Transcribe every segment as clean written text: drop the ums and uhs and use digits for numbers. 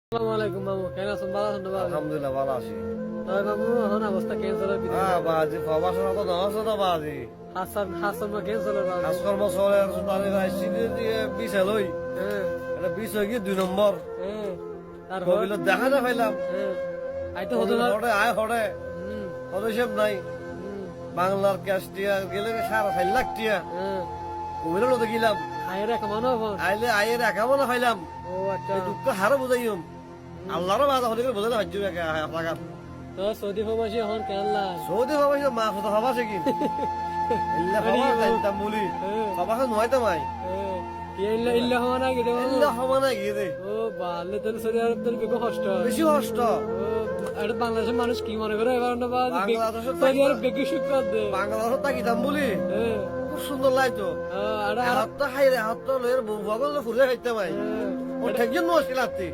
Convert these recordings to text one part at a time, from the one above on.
আসসালামু আলাইকুম মামু, কেন আছেন? ভালো আছেন তো বাবা? আলহামদুলিল্লাহ ভালো আছি। তবে মামু এখন অবস্থা ক্যান্সারের ভিতরে। বাজি প্রবাসন তো নহছে তো বাজি হাসান মা ক্যান্সারের বাবা। কাজকর্ম চলে তাদের আইসিডি দিয়ে বিছে লই হ্যাঁ এটা বিষ হয়ে গিয়ে 2 নম্বর হ্যাঁ তারপর কবিল দেখা না পাইলাম হ্যাঁ আইতো হতো না। হটে আয় হটে হুম পদক্ষেপ নাই হুম বাংলার ক্যাশ টিয়া গেলে 4.5 লাখ টিয়া হ্যাঁ কবিল তো গেলাম আয়ের এক মানো ফোন। আইলে আয়ের একামনা পাইলাম ও আচ্ছা। এই দুঃখ হারে বুঝাইম আল্লাহর বাধা হলে বোঝালে ভাজ্য আপনার তো সৌদি প্রবাসী এখন কেনলা? সৌদি বাবা মা কথা ভাবা সে কি ইল্লা বাবা যাইতাম বলি বাবা নয় তো মাই ইল্লা ইল্লা হওয়া না গেলে ইল্লা হমানা গিয়ে দে ও বালে তোর সৌদি আরব তোর বেগো কষ্ট। বেশি কষ্ট ও এটা বাংলাদেশের মানুষ কি মনে করে এবার না বাবা? বাংলাদেশের সৌদি আরব বেগি সুখ কর দে। বাংলাদেশত তাকিতাম বলি হ্যাঁ খুব সুন্দর লাগতো আরে হাতটা হাইরে হাতটা লয়ের বগল ফুরে খাইতে পাই ও ঠেকজন মুশকিল আতি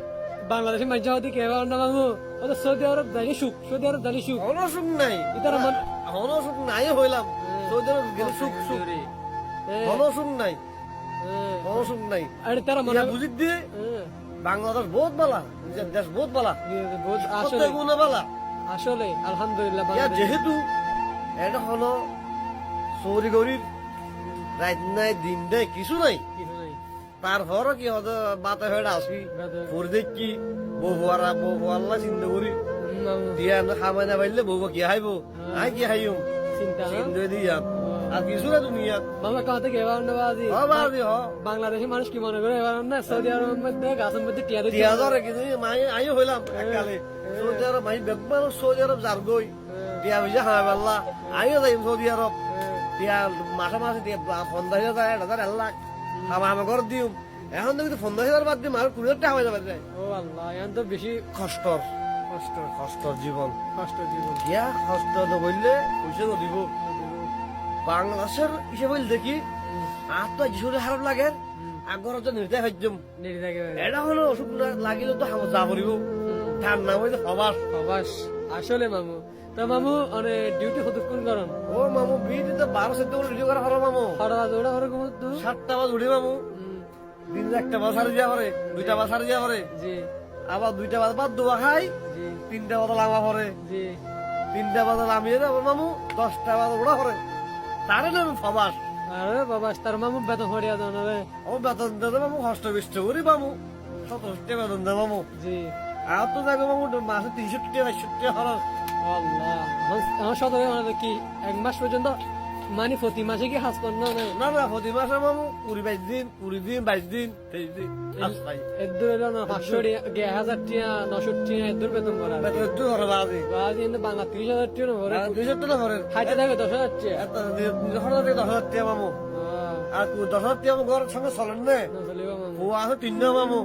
বাংলাদেশের মানুষ হতে কে এবার না বাবু? ও তো সৌদি আরব জানি সুখ, সৌদি আরব জানি সুখ। কোনো সুখ নাই ইতারা মন কোনো সুখ নাই হইলাম সৌদি আরব গেলে সুখ সুখ কোনো সুখ নাই কোনো সুখ নাই আরে তারা মনে ইয়া বুঝি দিয়ে বাংলাদেশ বহুত বালা নিজের দেশ বহুত বালা আসলে প্রত্যেক গুণে বালা আসলে আলহামদুলিল্লাহ ইয়া বাংলাদেশ যেহেতু এটা হলো চৌরি গরির রাত নাই দিন নাই কিছু নাই কিছু নাই। তারপরও কি হতো বাতা হয়ে আসবি ফুর দেখি বউ আল্লাহ চিন্তা করি দিয়া খামাই না পাইলে বউ কি হাইব আই কি হাইম চিন্তা না চিন্তা দিয়া আর কিছু না দুনিয়া মামা কাহতে কে এবার না বাজি? বাজি হ বাংলাদেশের মানুষ কি মনে করে এবার না সৌদি আরবের মধ্যে গাছের মধ্যে টিয়া দিচ্ছে। টিয়া ধরে কিন্তু মাই আইও হইলাম এককালে সৌদি আরব মাই বেগবার সৌদি আরব যার গই টিয়া বুঝে হামাই পাল্লা আইও যাইম সৌদি আরব টিয়া মাসে মাসে টিয়া 50,000 1,000 লাখ হামা ঘর দিম এখন তো কিন্তু 50,000 বাদ দিম আর 20,000 টাকা হয়ে যাবে ও আল্লাহ এখন তো বেশি কষ্টর কষ্ট কষ্টর জীবন কষ্ট জীবন। ইয়া কষ্ট তো বললে পয়সা তো দিব বাংলাদেশের হিসেবে দেখি আর তো যিশোরে খারাপ লাগে আগর তো নির্দায় হজ্জম নেড়ে থাকে এটা হলো অসুখ লাগিলে তো হামা যা করিব তার নাম হইতে সবাস বাবাস আসলে মামু তো মামু অনে ডিউটি কতক্ষণ করেন? ও মামু বিয়ে দিতে 12-14 করে ভিডিও করা হলো মামু হঠাৎ ওটা ওরা ঘুমো তো 7টা বাজ উঠি মামু দিন 1টা বাজ হারি যা করে 2টা বাজ হারি যা করে জি আবার 2টা বাজ বাদ দোয়া খাই জি 3টা বাজ লামা পরে জি 3টা বাজ লামিয়ে দেবো মামু 10টা বাজ ওড়া করে তারে নাম সবাস আরে বাবা তার মামু বেতন হরিয়া দেন রে। ও বেতন দেবে মামু কষ্ট বিষ্ট করি মামু 70 বেতন দেবে মামু জি আর তো দেখো মামু মাসে 360 খরচ আল্লাহ আমার সদরে মানে কি এক মাস পর্যন্ত মানে প্রতি মাসে কি হাস পান না না না প্রতি মাসে মামু 20-22 দিন 20 দিন 22 দিন 23 দিন আসলাই এদুর এলো না 500 টিয়া 1000 টিয়া 900 টিয়া এদুর বেতন করা বেতন একটু ধরে বাজি আজ কিন্তু বাংলা 30,000 টিয়া না ভরে 200 টাকা ধরে খাইতে থাকে 10,000 টিয়া এত 10,000 টাকা মামু আর 10,000 টাকা আমার ঘরের সঙ্গে চলেন না না চলিবা মামু ও আছে 3 মামু